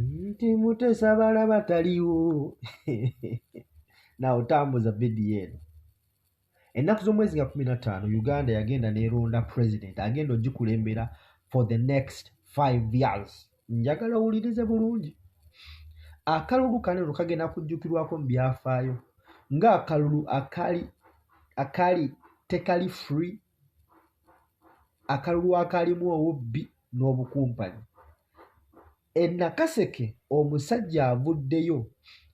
Nti Mutesa balaba taliwo. Nawe otambuza vidiyo eno. Ennaku z'omwezi nga 15 Uganda yagenda neeronda president agenda ogikulembera for the next 5 years. Njagala owulirize bulungi. Akalulu kano kagenda kujjukirwako mu byafaayo ng'akalulu akali tekali free, akalulu akalimu obubbi n'obukumpanyi. Nakaseke omusajja avuddeyo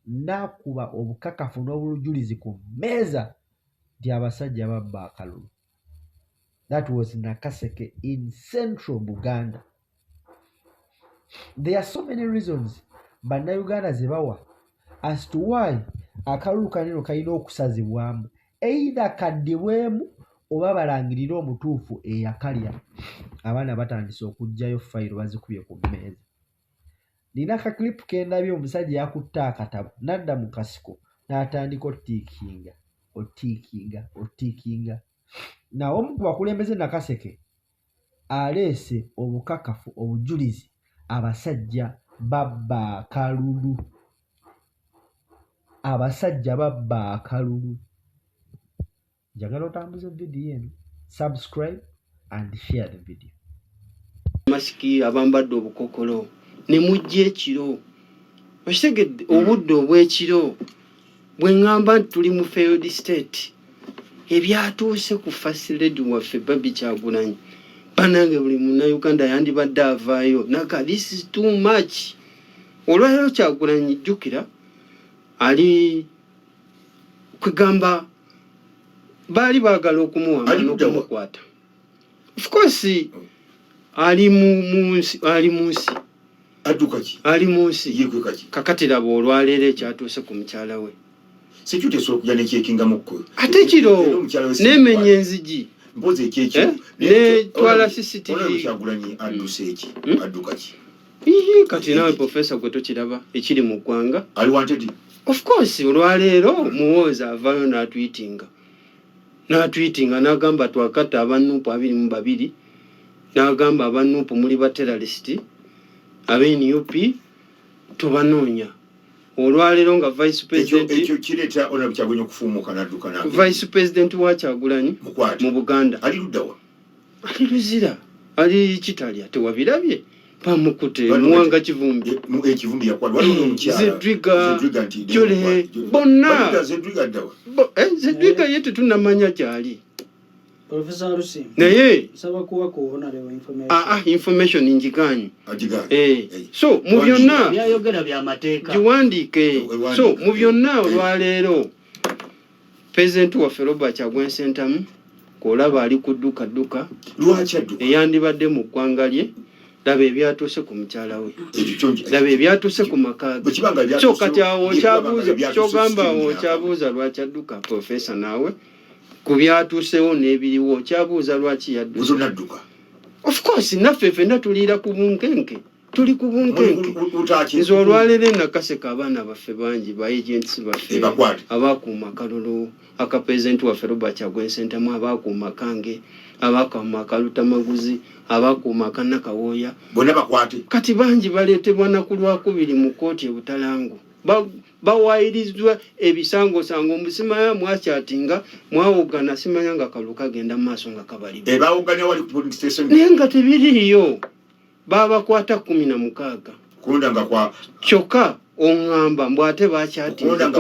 n'akuba obukakafu n'obulujulizi ku mmeeza nti abasajja babba akalulu. That was Nakaseke in central Buganda. There are so many reasons bannayuganda ze bawa as to why akalulu kaneno kalina okusazibwamu, either kaddibwemu oba balangirire omutuufu eyakalya. Abaana batandise okugjayo fayiro bazikubye ku mmeeza. Nina akakilipu kendabye omusajja yakutte akatabo n'adda mu kasiko n'atandika otiikinga. Nawe omu ku bakulembeze Nakaseke aleese obukakafu obujulizi abasajja babba akalulu. Njagala otambuze vidiyo eno. Subscribe and share the video. Masiki abambadde obukokolo ne mujja ekiro. Okitegedde obudde obw'ekiro bwe ŋŋamba nti tuli mu failed state. Ebyatuuse ku first lady waffe Baby Kyagulanyi. Banange buli munnayuganda yandibadde avaayo. Naka this is too much. Olwaleero Kyagulanyi jjukira ali kwegamba baali baagala okumuwamba n'okumukwata. Of course ali munsi ali munsi kakati laba olwaleero ekyatuuse ku mukyala we. Security sokuja nekyekinga mukko. Ate kiro nemenya enzigi. Mpoze ekyekyo. Ne twala CCTV. Kyagulanyi adduse eki. Adduka ki. Kati nawe Professor gwe tokiraba ekiri mu ggwanga. Ali wanted. Of course olwaleero muwooza avaayo n'atweetinga n'agamba twakata abanuupu 22 n'agamba abanuupu muli ba terrorist ab'NUP tubanoonya. Olwaleero nga Vice President ekyo kireeta Honorable Kyagulanyi okufuumuuka n'adduka n'agenda. Vice President wa Kyagulanyi mu Buganda ali luddawa? Ali Luzira ali Kitalya tewabirabye pamukute Muwanga Kivumbi. Ekivumbi yakwalwa n'omukyala Zedriga Jole bonna Zedriga ddawa? Zedriga yetu tunamanya kyali. Professor Rusi. Naye saba kuwa kuona lewa information. Information njiganye. Ajiganye. So mu byonna byayogera bya mateeka. Jiwandike. So mu byonna olwaleero President wa Feroba Kyagulanyi Ssentamu kolaba ali kudduka lwaki adduka eyandibadde mu ggwanga lye. Laba ebyatuuse ku mukyala we. Laba ebyatuuse ku maka ge. So kati awo okyabuuza lwaki adduka Professor naawe ku byatuusewo n'ebiriwo okyabuuza lwaki yadduka. Of course naffe ffenna tuliira ku bunkenke. Tuli ku bunkenke. Nze olwaleero Nakaseke abaana baffe bangi ba agents baffe abakuuma akalulu aka President waffe Robert Kyagulanyi Ssentamu abakuuma kange abakuuma akalutamaguzi abakuuma akanakawooya bonna bakwate. Kati bangi baleetebwa na ku Lwakubiri mu kkooti e Butalango. Bawayirizwa ebisangosango omusimaya mwakyatinga mwawogana simanya nga kalulu kagenda mu maaso nga kabali. Bawoganya wali ku police station. Naye nga tebiriiyo. Babakwata 16. Kunda nga kwa kyokka oŋŋamba mbwate bakyatinga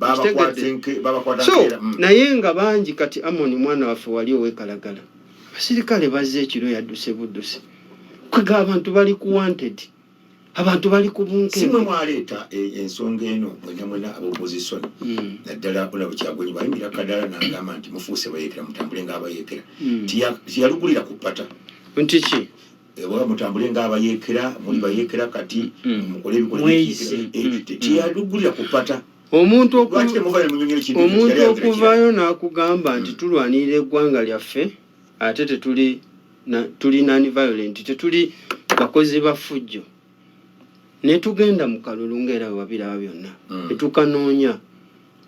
babakutte. So naye nga bangi kati Amoni mwana waffe wali owekalagala. Abasirikale bazze ekiro yadduse budduse. Kwega abantu bali ku wanted. Abantu bali ku bunkenke. Simwe mwaleeta ensonga eno mwena opposition. Naddala Honorable Kyagulanyi bayimirira kadala n'agamba nti mufuuse bayeekera mutambule ng'abayeekera. Tiyalugulira ku ppata. Nti ki? Ewa mutambule ng'abayeekera muli bayeekera kati mukole ebikole tiyalugulira ku ppata. Omuntu okuvaayo n'akugamba nti tulwanirira eggwanga lyaffe ate tuli non-violent, tetuli bakozi ba ffujjo. Ne tugenda mu kalulu ng'era babiraba byonna. Ne tukanoonya.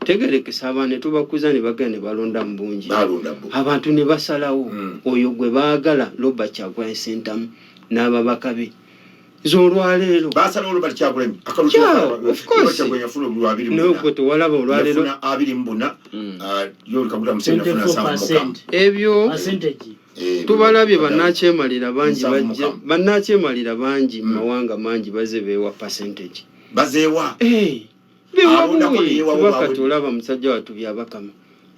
Tegerekesa abaana ne tubakuza ne bagenda ne balonda mu bungi. Abantu ne basalawo oyo gwe baagala Robert Kyagulanyi Ssentamu n'ababaka be. z'olwaleero basala olwo bali Kyagulanyi of course yafuna olwabiri nogwe tewalaba olwaleero abiri mbona yoli Kaguta Museveni yafuna 7 ebyo percentage tubalabye bannakyemalira bangi mu mawanga mangi baze beewa percentage bazeewa bewabakati olaba musajja watu byabakama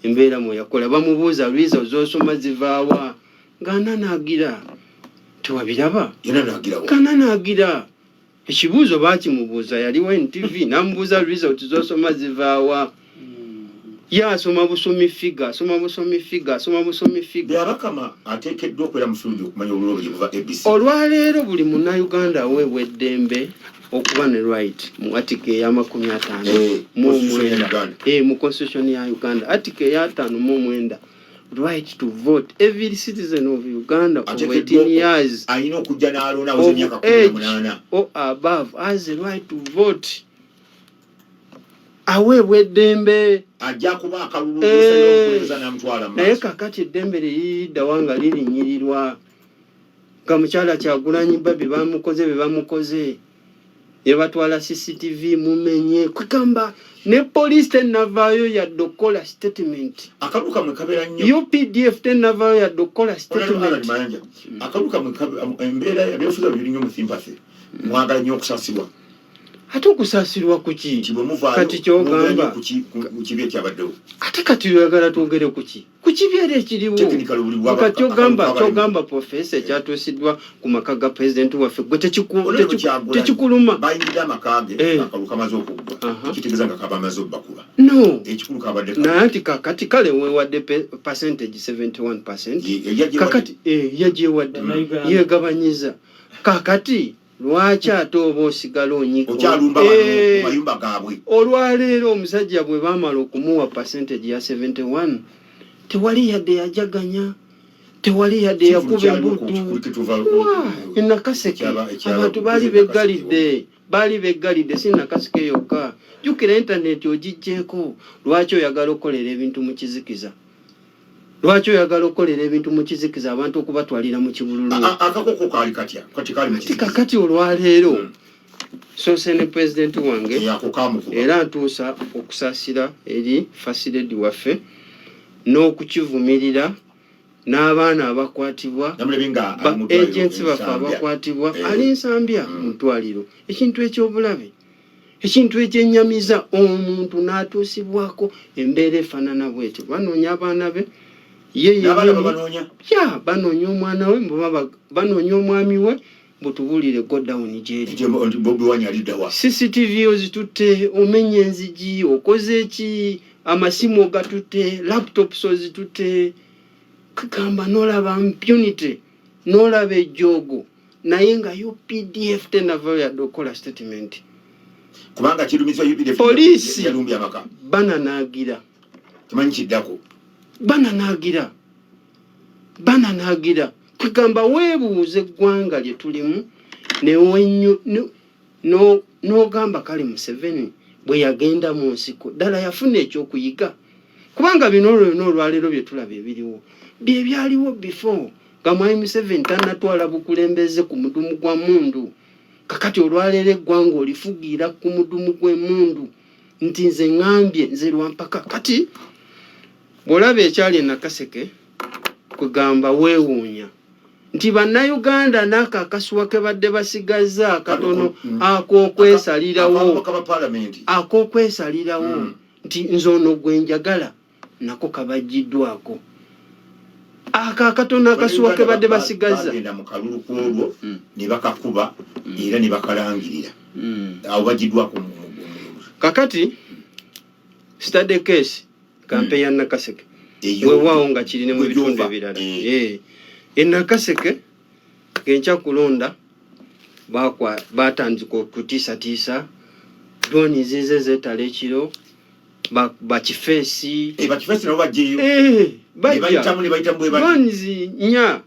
embeera mwe yakola bamubuuza lwiza z'osoma zivaawa ng'ananaagira tewabiraba ng'ananaagira ekibuuzo baakimubuuza yaliwo NTV n'amubuuza lwiza oti z'osoma zivaawa asoma busomi figa byabakama ateekeddwa okwera mu fulundi okumanya obululu buva ABC olwaleero buli munnayuganda aweebwa eddembe okuba ne right mu article eya 59 mu constitution ya Uganda article eya 59 right to vote. Every citizen of Uganda over 18 years of age or above has the right to vote. Aweebwa eddembe ajja kuba akalulu okuweza namutwala mu naye kakati eddembe liyidda wanga lirinyirirwa nga mukyala Kyagulanyi babi bamukoze yebatwala CCTV mumenye kugamba ne police tenavaayo yadde okukola statement akaluka mwe kabera nnyo UPDF tenavaayo yadde okukola statement akaluka mwe embeera yabeefuza biri nnyo mu sympathy mwagala nnyo okusasibwa ate okusaasirwa kuki kati kyogamba kukibi ekyabaddewo ate kati oyagala twogere kuki kukibyera ekiriwo kati kyogamba profesa ekyatuusiddwa ku maka ga pulezidenti waffe gwe tekikuluma bayingira amakage akaluka maze okuggwa kitegeeza nga kaba amaze obbakuba no ekikulu kabadde naye nti kakati kale weewadde percentage 71% kakati yagyewadde yeegabanyiza kakati lwaki ate oba osigala onyika okyalumba mayumba gaabwe olwaleero omusajja bwe baamala okumuwa percentage ya 71 tewali yadde yajaganya tewali yadde yakuba embutu enakaseke abantu baali beggalidde si nakaseke yokka jjukira intaneti ogijjeeko lwaki oyagala okukolera ebintu mu kizikiza lwaki oyagala okukolera ebintu mu kizikiza abantu okubatwalira mu kibululu akakoko kaali katya kakati olwaleero soose ne pulezidenti wange era ntuusa okusaasira eri fasiledi waffe n'okukivumirira n'abaana abakwatibwa agensi baffe abakwatibwa ali nsambya mu ddwaliro ekintu ekyobulabe ekintu ekyennyamiza omuntu n'atuusibwako embeera efaanana bwetyo banoonya abaana be banoonya omwana we banoonya omwami we butubulire goddown gyeri CCTV ozitutte omenya enzigi okoze eki amasimu ogatutte laptops ozitutte kagamba n'olaba impunity n'olaba ejjoogo naye nga UPDF tenavaayo yadde okukola statement kubanga kirumizwa UPDF poliisi yalumbya amaka bananaagira kimanyi kiddako bananaagira kugamba weebuuze eggwanga lye tulimu n'ogamba kale Museveni bwe yagenda mu nsiko ddala yafuna ekyokuyiga kubanga bino olwaleero bye tulaba ebiriwo bye byaliwo before nga mwami Museveni tannatwala bukulembeze ku mudumu gwa mundu kakati olwaleero eggwanga olifugira ku mudumu gw'emundu nti nze ŋŋambye nze lwampaka kati bw'olaba ekyali Nakaseke kugamba weewuunya nti bannayuganda n'ako akasuwa ke badde basigaza akatono ak'okwesalirawo nti nze ono gwe njagala nako kabajjiddwako ako akatono akasuwa ke badde basigaza bagenda mu kalulu kwolwo ne bakakuba era ne bakalangirira awo bajjiddwako kakati study case kampe ya Nakaseke weewaawo nga kirine mu bitundu ebirala Nakaseke kenkya kulonda batandika okutiisatiisa droni zize zeetala ekiro bakifeesi nabo bajjeyo droni nnya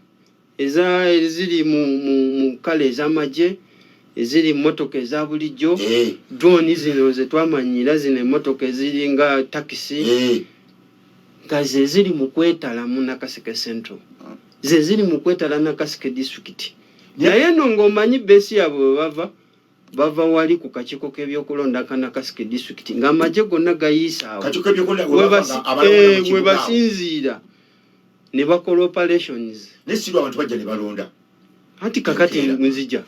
eziri mu kala ez'amagye eziri mmotoka eza bulijjo droni zino zetwamanyira zino emmotoka eziri nga takisi nga ze ziri mu kwetala mu Nakaseke Central ze ziri mu kwetala Nakaseke district naye no ng'omanyi besi yabwe bava wali ku kakiiko k'ebyokulonda kana Kasike district ng'amagye gonna gayiisa awo we basinziira ne bakola operations nesirwa abantu bajja ne balonda anti kakati nzija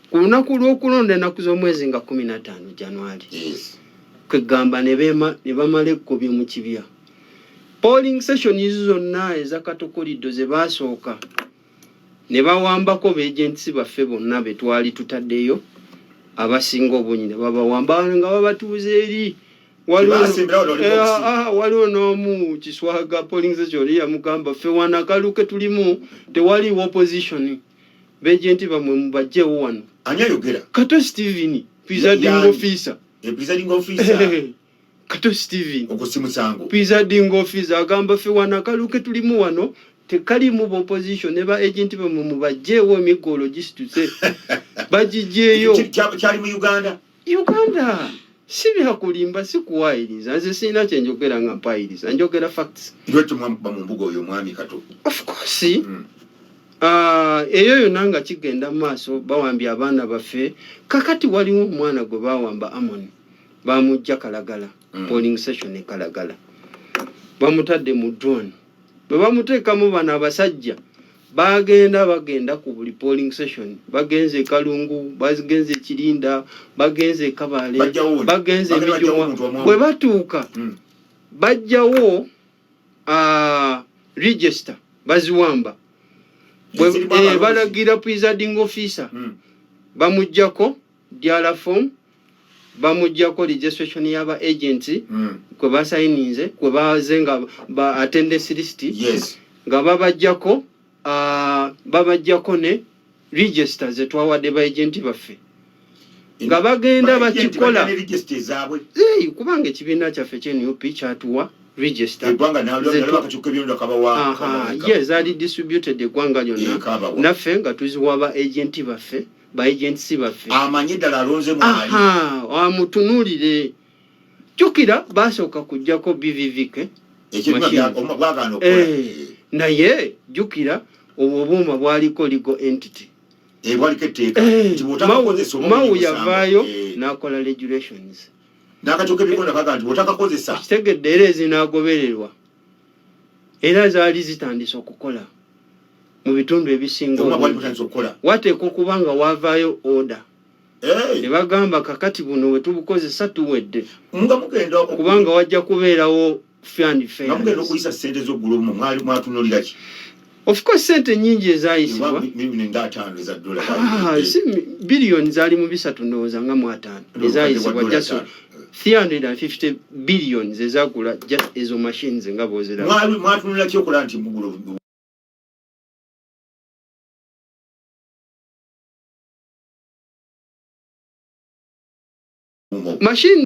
ku lunaku lw'okulonda ennaku z'omwezi nga 15 January kwegamba ne bamala ekkobye mu kibya polling session zonna ezakatokolido ze baasooka ne bawambako beagents baffe bonna be twali tutaddeyo abasinga obunyi ne babawamba nga babatuuza eri waliwo n'omu Kiswaga polling session yamugamba ffe wanakaluke tulimu tewaliwo opposition beagenti bamwe mubajjewo wano ani ayogera Kato Steven presiding officer Kato Steven okusimusango presiding officer agamba ffe wanakaluke tulimu wano tekalimu opposition ne ba agenti bamwe mubajjewo emigolo gisituse bagijeeyo kyali mu Uganda si byakulimba si kuwayiriza nze sirina kyenjogera nga mpayiriza njogera facts lwetu bamumbuga oyo mwami Kato of course eyo yonna nga kigenda mu maaso bawambye abaana baffe kakati waliwo omwana gwe bawamba Amon bamujja Kalagala polling session e Kalagala bamutadde mu drone bwe bamuteekamu bano abasajja bagenda ku buli polling session bagenze Kalungu bagenze Kirinda bagenze Kabale bagenze Mijumwa bwe batuuka bajjawo register baziwamba balagira presiding officer bamujjako diala form bamujjako registration yaba agency kwe basayininze kwe bazenga ba attendance list nga babajjako ne register ze twawadde ba agenti baffe nga bagenda bakikola kubanga ekibiina kyaffe ky'NUP kyatuwa register yes ali distributed eggwanga lyonna naffe nga tuziwa ba agenti baffe ba agents baffe amanyi ddala alonze mwali amutunuulire jjukira basooka kujjako BVVK naye jjukira obwoma bwaliko legal entity Mau yavaayo n'akola regulations kitegedde era ezinaagobererwa era zaali zitandise okukola mu bitundu ebisinga wateeka okuba nga wavaayo order ne bagamba kakati buno we tubukozesa tuwedde kubanga wajja kubeerawo fund fair of course sente nyingi ezayisibwa billion zaali mu 3 ndowooza nga mu 5 ezayisibwa just 350 billions ezagula just ezo machines nga bozera mwatunula ki okola nti mugulo machines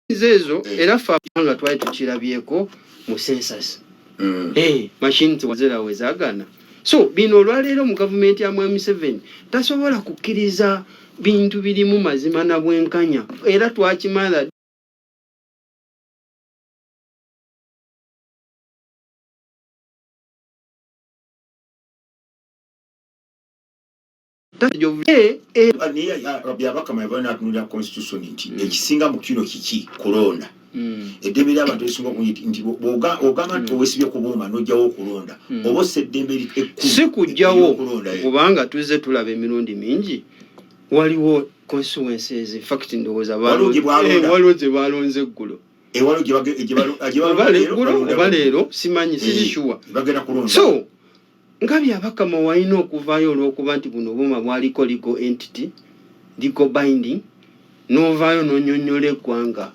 ezo era fanga twali tukirabyeko mu census machines wazera wezagana so bino olwaleero mu government ya M7 tasobola kukkiriza bintu birimu mazima na bwenkanya era twakimala ekisinga mu kino kiki kulonda eddembe ly'abantu lisinga okuyita nti ogamba nti owesibye kubuuma n'ojjawo okulonda oba ossa eddembe si kujjawo kubanga tuzze tulaba emirundi mingi waliwo consequences in fact ndowooza waliwo gye balonze eggulo oba leero simanyi siri sure so nga byabakama walina okuvaayo olw'okuba nti buno obuuma bwaliko legal entity legal binding n'ovaayo n'onyonnyola eggwanga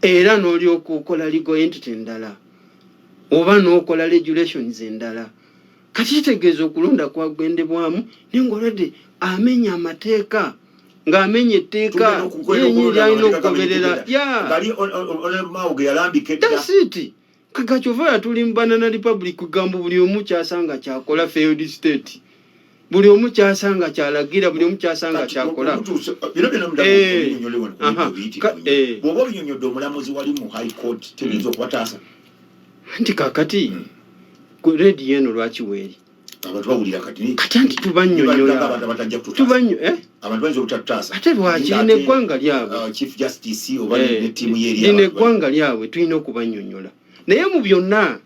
era n'olyoka okola legal entity endala oba n'okola regulations endala kati kitegeeza okulonda kwagendebwamu naye ng'olwadde amenya amateeka ng'amenya etteeka yenyini lyalina okugoberera dasiti kagakyova yatuli mu Banana Republic kugamba buli omu kyasanga kyakola failed state buli omu kyasanga kyalagira buli omu kyasanga kyakola bw'oba obinyonyodde omulamuzi wali mu high court tebiyinza okubataasa nti kakati ku redi eno lwaki weeri abantu bawulira kati anti tubanyonyola abantu banza obutattaasa ate lwaki lino eggwanga lyabwe chief justice oba ne ttiimu y'eri lino eggwanga lyabwe tulina okubanyonyola naye mu byonna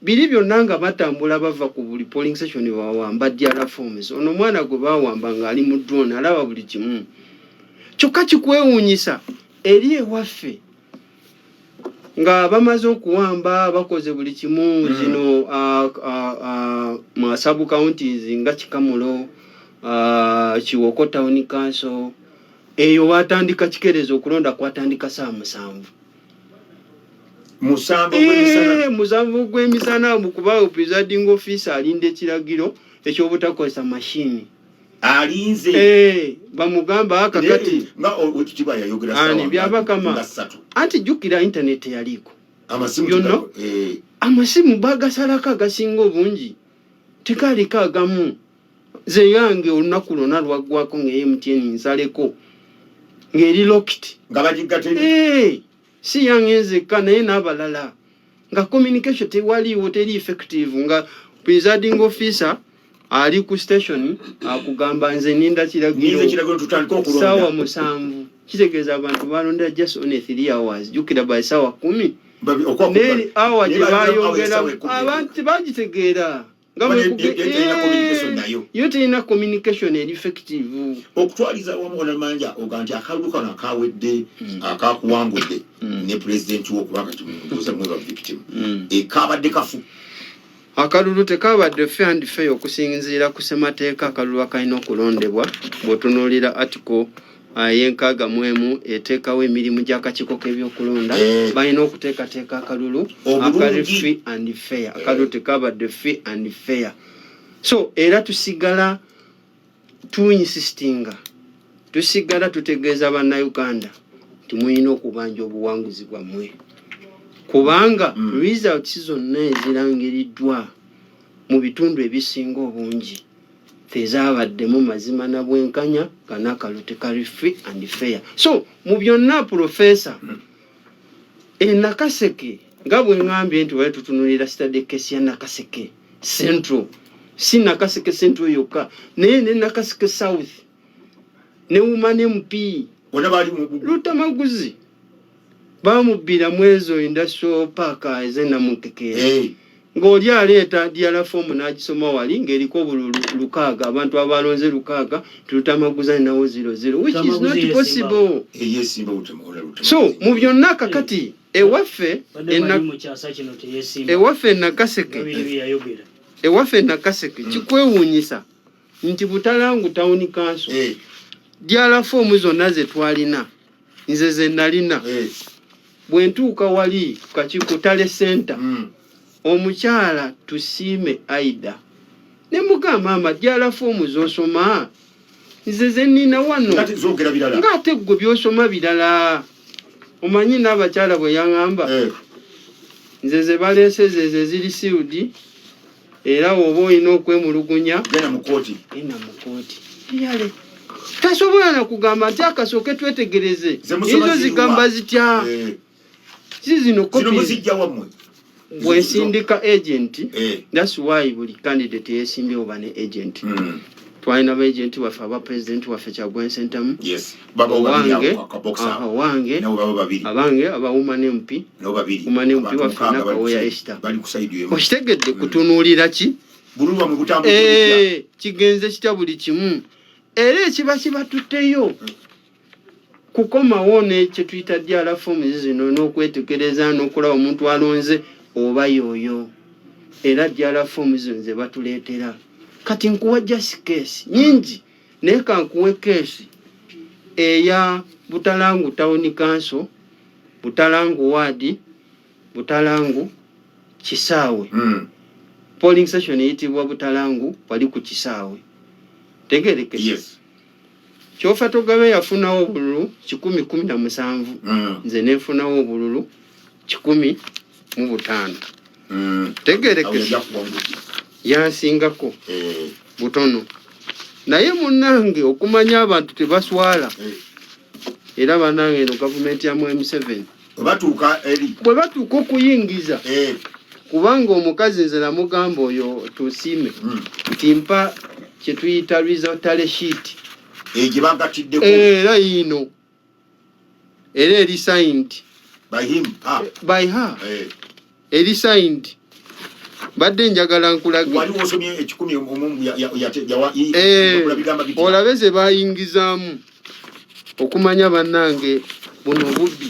biri byonna nga batambula bava ku buli polling station bawamba DRA forms ono omwana gwe bawamba ng'ali mu drone alaba buli kimu kyokka kikwewuunyisa eri ewaffe nga bamaze okuwamba bakoze buli kimu zino mu sub counties nga Kikamulo Kiwoko Town Council eyo watandika kikerezo okulonda kwatandika saa 7 musanvu gw'emisana mu kuba presiding officer alinde ekiragiro eky'obutakozesa mashini alinze bamugamba akakati nga okitiba yayogera sawa byabakama anti jukira internet yaliko amasimu amasimu bagasalako agasinga obungi tekaliko agamu ze yange olunaku lwonna lwaggwako ng'eye MTN nsaleko ng'eri locked nga bagigatene si yange nzekka naye n'abalala nga communication tewaliwo teri effective nga presiding officer ali ku station akugamba nze ninda kiragiro sawa 7 kitegeeza abantu balonda just on 3 hours jukira by sawa 10 neri awa gye bayongera abantu bagitegeera yo terina communication eri effective okutwaliza wamugona manja oganti akaluka nakawedde akakuwangudde ne president w'okubanga kimutuuza mweba victim ekabadde kafu akalulu tekabadde fair and fair okusinziira ku ssemateeka akalulu akalina okulondebwa bw'otunuulira article yenkaaga mwemu eteekawo emirimu gy'akakiiko k'ebyokulonda balina okuteekateeka akalulu akali free and fair akalulu tekabadde free and fair so era tusigala tusigala tutegeeza bannayuganda timulina okubanja obuwanguzi bwammwe kubanga results zonna ezirangiriddwa mu bitundu ebisinga obungi tezabaddemu mazima na bwenkanya kanakalu tekali free and fair so mu byonna professor Nakaseke nga bwe ngambye nti wali tutunulira study case ya Nakaseke Central si Nakaseke Central yokka ne Nakaseke South ne Woman MP ona bali mu Lutamaguzi bamubira mwezo industrial park ezena mukeke ng'oli aleeta DRA form n'agisoma wali ng'eriko obululu 6 abantu abalonze 6 tulutamaguza nawo 00 which is not possible so mu byonna kakati ewaffe Nakaseke kikwewuunyisa nti Butalangu Town Council DRA form zonna ze twalina nze ze nalina bwentuuka wali kakiiko Tale Center omukyala Tusiime Aida ne mugamba mama DRA form z'osoma nze ze nnina wano ng'ate ggwe by'osoma birala omanyi n'abakyala bwe yaŋŋamba nze ze baleese ze ziri siudi era oba olina okwemulugunya genda mu kooti yale tasobola na kugamba nti akasooke twetegereze ezo zigamba zitya zino muzijja wammwe bwesindika agent that's why buli candidate yeesimbye oba ne agent twalina ba agent waffe aba president waffe Kyagulanyi Ssentamu wange abange aba Woman MP waffe Nakawoya Esther okitegedde kutunuulira ki kigenze kitya buli kimu era ekiba kibatutteyo kukomawo nekye tuyita DRA forms zino n'okwetegereza n'okulaba omuntu alonze oba yoyo era DRA forms zino ze batuleetera kati nkuwa just case nyingi naye kankuwe case eya Butalangu Town Council Butalangu Ward Butalangu Kisaawe polling station eyitibwa Butalangu wali ku Kisaawe tegerekese kyofa togabe yafunawo obululu 117 nze nefunawo obululu 15 tegerekese yansingako butono naye munange okumanya abantu tebaswala era banange no government ya M7 batuuka eri bwe batuuka okuyingiza kubanga omukazi nze namugamba oyo tusiime timpa kye tuyita resultale sheet era yino era eri signed by her eri signed badde njagala nkulage olabe ze bayingizaamu okumanya bannange buno bubbi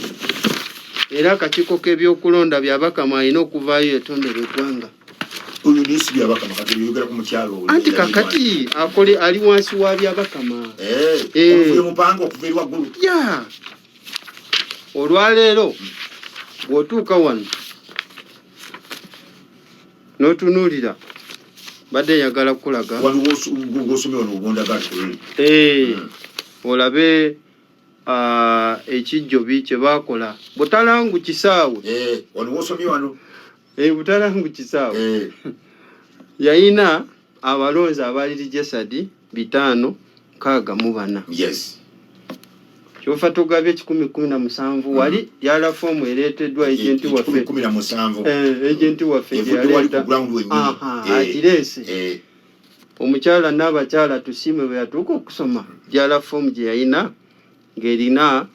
era akakiiko k'ebyokulonda byabakama alina okuvaayo etondera eggwanga anti kakati akole ali wansi wa byabakama ya olwaleero bw'otuuka wano n'otunuulira badde yagala kukulaga olabe ekijjobi kye baakola Butalangu kisaawe Butalangu kisaawe yayina abalonzi abaali registered 564 kyofa tugabye 1017 wali yala fomu ereeteddwa agenti waffe agenti waffe agirese omukyala n'abakyala tusiime bwe yatuuka okusoma yala fomu gye yayina ng'erina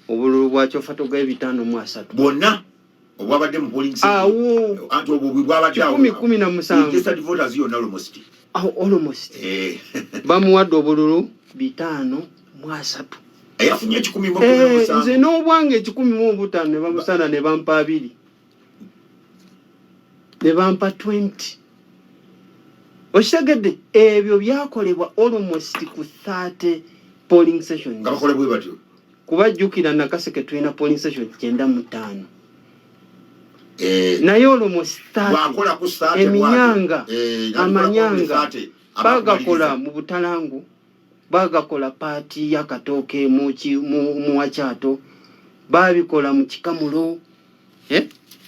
obululu bwa kyofa tugabye 503 bonna obwabadde mu polling awo anti obwo bwabadde awo 1017 almost bamuwadde obululu 503 ayafunye 1017 nze n'obwange 15 ne bamusana ne bampa 2 ne bampa 20 okitegedde ebyo byakolebwa almost ku 30 polling sessions ngabakole bwe batyo kubajjukira Nakaseke tulina polling session 95 naye almost 30 eminyanga amanyanga bagakola mu Butalangu bagakola paati yakatooke mu Wakyato babikola mu Kikamulo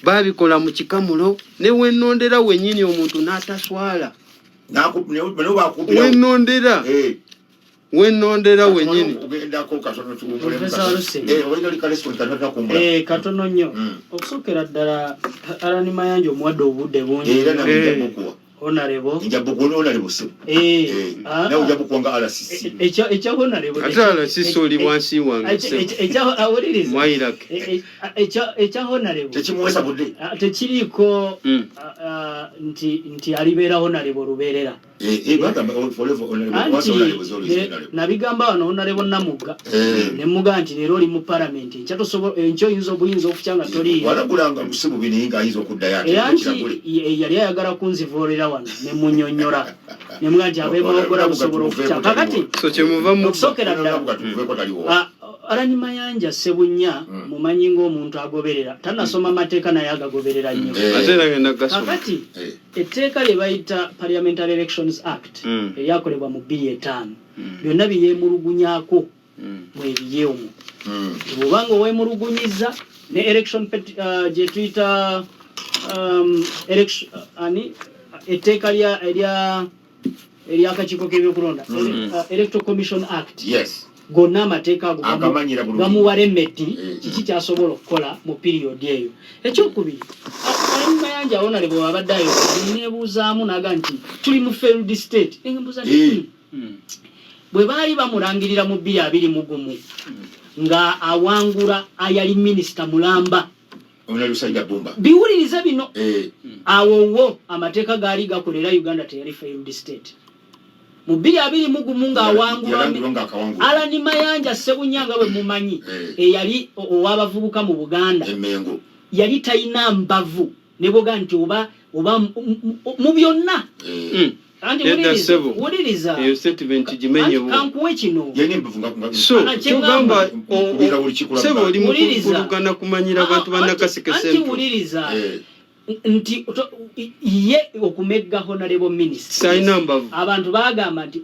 babikola mu Kikamulo ne wenondera wenyini omuntu n'ataswala wenondera wenondera wenyini katono nnyo okusookera ddala Alani Mayanja omuwadde obudde bungi Honorable ekya Honorable ate RCC oli wansi wange ekya Honorable tekiriiko nti alibeera Honorable Lubeerera nabigamba wano Honorable Namugga ne muga nti leero oli mu Parliament enkyo oyinza obuyinza okukya nga toliiyo yali ayagala kunzivoolera wano ne munyonnyola ne muga nti ab'emawogora busobola okukya kakati okusookera ddala Alani Mayanja Ssebunya mumanyi ng'omuntu agoberera tanasoma mateeka naye agagoberera nnyo kakati etteeka lye bayita Parliamentary Elections Act eryakolebwa mu 2005 byonna byemulugunyaako mwebiyemu bw'obanga owemulugunyiza ne election gye tuyita etteeka ery'akakiiko k'ebyokulonda Electoral Commission Act gonna amateeka ago gamuwa remedi kiki kyasobola okukola mu period eyo. Ekyokubiri Alani Mayanja Honorable abadde ayo neebuuzaamu naga nti tuli mu failed state engembuza bwe baali bamulangirira mu 2021 nga awangula ayali minisita Mulamba biwuliriza bino awo amateeka gaali gakolera Uganda teyali failed state mu 2021 nga awangula Alani Mayanja Ssebunya nga bwe mumanyi eyali ow'abavubuka mu Buganda yali talina mbavu ne boga nti oba mu byonna anti wuliriza eyo statement gimenye kankuwe kino so tugamba sebo oli mukulugana kumanyira abantu ba Nakaseke Central anti wuliriza nti ye okumegga Honorable Minister sayina mbavu abantu bagamba nti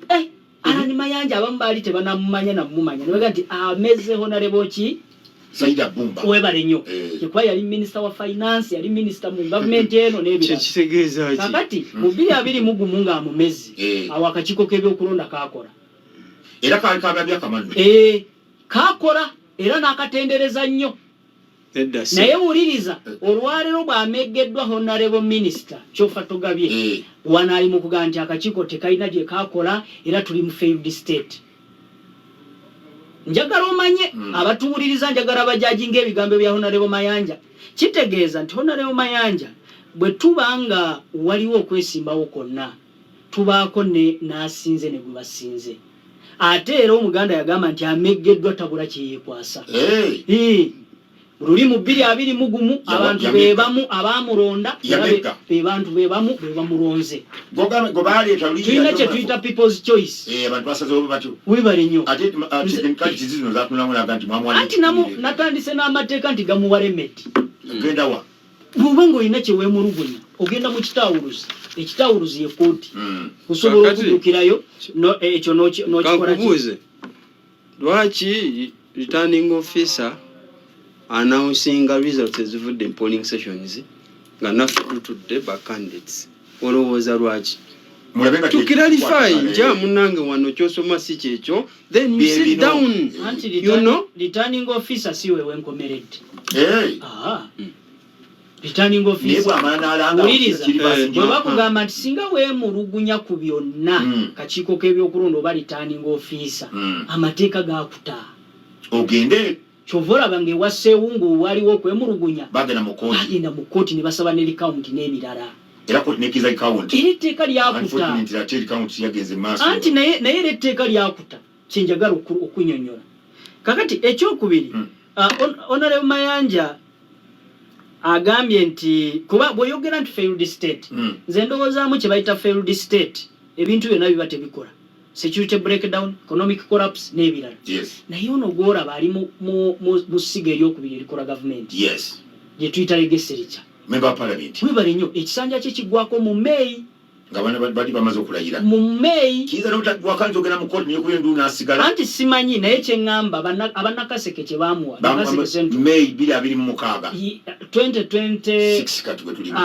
Alani Mayanja abamu baali tebanamumanya namumanya ne baga nti ameze Honorable ki Saida Bumba webale nnyo kyekuba yali minister wa finance yali minister mu government eno n'ebirala kitegeeza ki kakati mu 2021 nga amumezi awo akakiiko k'ebyokulonda kakola era kaali kabya kamanu kakola era n'akatendereza nnyo naye wuliriza olwaleero bw'amegeddwa honorable minister Kyofa Togabye wano ali mu kugaa nti akakiiko tekalina gye kakola era tuli mu failed state. Njagala omanye abatuwuliriza njagala bajaji ng'ebigambo bya honorable Mayanja kitegeeza nti honorable Mayanja bwe tubanga waliwo okwesimbawo konna tubaako n'asinze ne gwe basinze ate era omuganda yagamba nti amegeddwa tabula kyeyeekwasa. Luli mu 221 abantu bebamu abamuronda bebantu bebamu bebamulonze tulina kye tuyita people's choice wibale nnyo anti natandise n'amateeka nti gamuwalemeti bw'oba ng'olina kye weemulugunya ogenda mu kitawuluzi ekitawuluzi ye kooti osobola okuddukirayo ekyo n'okikola ki lwaki returning officer announcing results ezivudde polling sessions nga naffe tutudde ba candidates olowooza lwaki tukiralify nja munange wano kyosoma si kyekyo then you sit down you know returning officer si wewe nkomeredde returning officer uliriza bwe bakugamba nti singa weemulugunya ku byonna kakiiko k'ebyokulonda oba returning officer amateeka gakuta ogende chovola bange wasewu ngu waliwo okwemulugunya bagenda mu kooti ne basaba ne account n'ebirala era kooti nekiza account etteeka lyakuta anti naye etteeka lyakuta kyenjagala okunyonyola kakati ekyokubiri honorable Mayanja agambye nti kuba bw'oyogera nti failed state nze ndowoozaamu kye bayita failed state ebintu byonna biba tebikola security breakdown, economic collapse n'ebirala. Naye ono gw'olaba ali mu ssiga eryokubiri erikola government gye tuyita legislature member of parliament wibale nnyo ekisanja kye kiggwako mu May nga bali bamaze okulayira mu May kiza n'otagwaka nzogera mu kooti n'ekubira enduulu n'asigala anti simanyi naye kye ŋŋamba abannakaseke kye baamuwa May 2026 kati bwe tulimu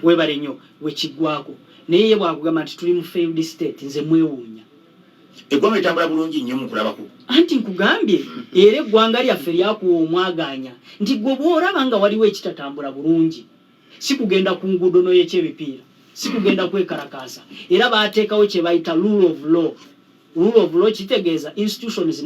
webale nnyo we kiggwako naye ye bwakugamba nti tuli mu failed state nze mwewuunya eggwanga litambula bulungi nnyo mu kulabako anti nkugambye era eggwanga lyaffe lyakuwa omwaganya nti gwe bw'olaba nga waliwo ekitatambula bulungi si kugenda ku nguudo n'oyekyebipiira si kugenda kwekalakaasa era baateekawo kye bayita rule of law kitegeeza institutions